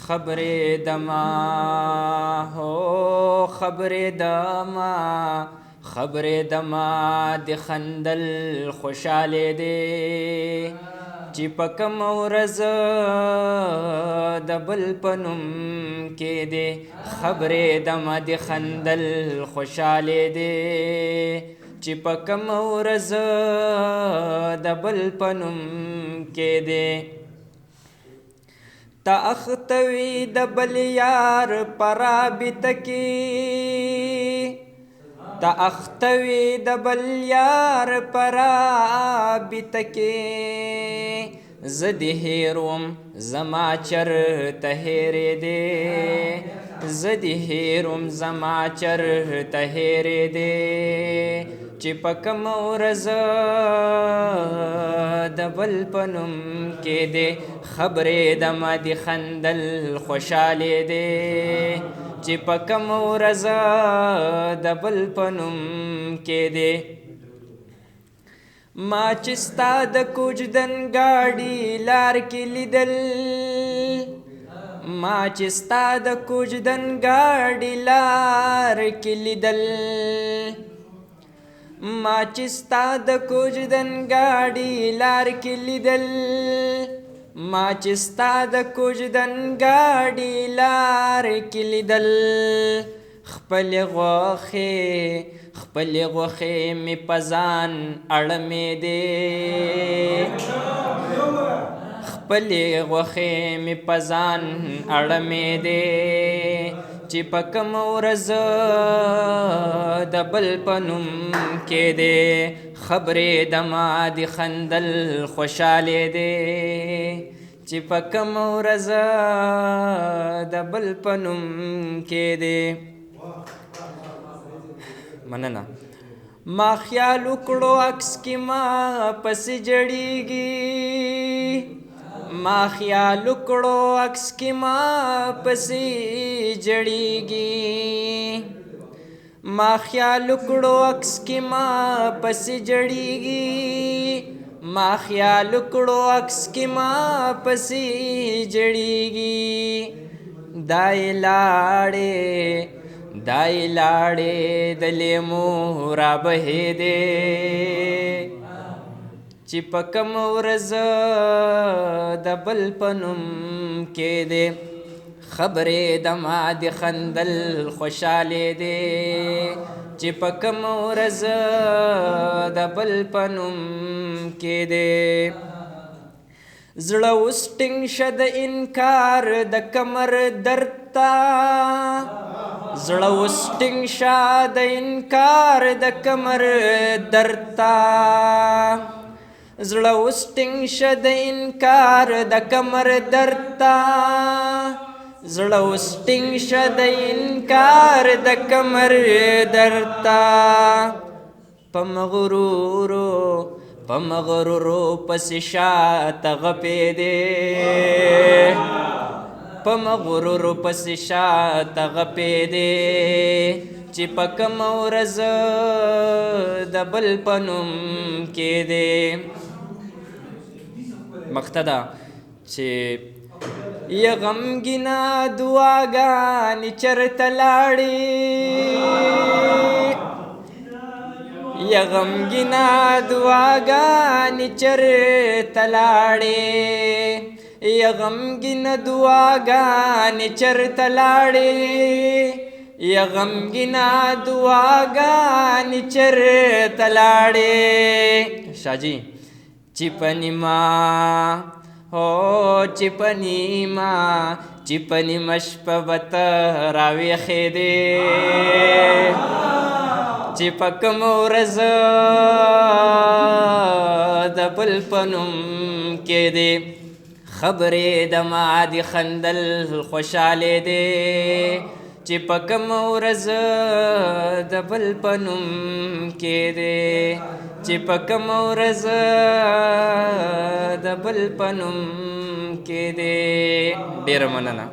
خبرې دما هو خبرې دما خبرې دما د خندل خوشاله دی چې په کوم ورځ د بل په نوم کې دی خبرې دما د خندل خوشاله دی چې په کوم ورځ د بل په نوم کې دی تا اختوي د بل یار پرابط کې تا اختوي د بل یار پرابط کې زدي هیروم زما چرته هېرې دی زدي هیروم زما چرته هېرې دی چې په کوم ورځ د بل په نوم کې دی خبرې دما د خندل خوشاله دی چې په کوم ورځ د بل په نوم کې دی ما چې ستا د کوجدن ګاډي لار کې لیدل ما چې ستا د کوجدن ګاډي لار کې لیدل ما چې ستا د کوجدن ګاډي لار کې لیدل ما چې ستا د کوجدن ګاډي لار کې لیدل خپلې غوښې مې په ځان اړمې دی خپلې غوښې مې په ځان اړمې دی چې په کوم ورځ د بل په نوم کې دی خبرې دما د خندل خوشاله دی چې په کوم ورځ د بل په نوم کې دی مننه ما خیال وکړو عکس کې ما پسې جړېږي ما خیال وکړو عکس کې ما پسې جړېږي ما خیال وکړو عکس کې ما پسې جړېږي ما خیال وکړو عکس کې ما پسې جړېږي دای لاړې د لیمو رابهې دی چې په کوم ورځ د بل په نوم کې دی خبرې دما د خندل خوشاله دی چې په کوم ورځ د بل په نوم کې دی زړه اوس ټینګ شه د انکار د کمر درد ته زړه اوس ټینګ شه د انکار د کمر درد ته زړه اوس ټینګ شه د انکار د کمر درد ته زړه اوس ټینګ شه د انکار د کمر درد ته په مغرورو پسې شاته غپې دی په مغرورو پسې شاته غپې دی چې په کوم ورځ د بل په نوم کې دی مقتدا چې یا غمګینه دعاګانې چرته لاړې یا غمګینه دعاګانې چرته لاړې یا غمګینه دعاګانې چرته لاړې یا غمګینه دعاګانې چرته لاړې شاجي چې په نیمه شپه به ته راویښې دی چې په کوم ورځ د بل په نوم کې دی خبرې دما د خندل خوشاله دی چې په کوم ورځ د بل په نوم کې دی چې په کوم ورځ د بل په نوم کې دی ډېره مننه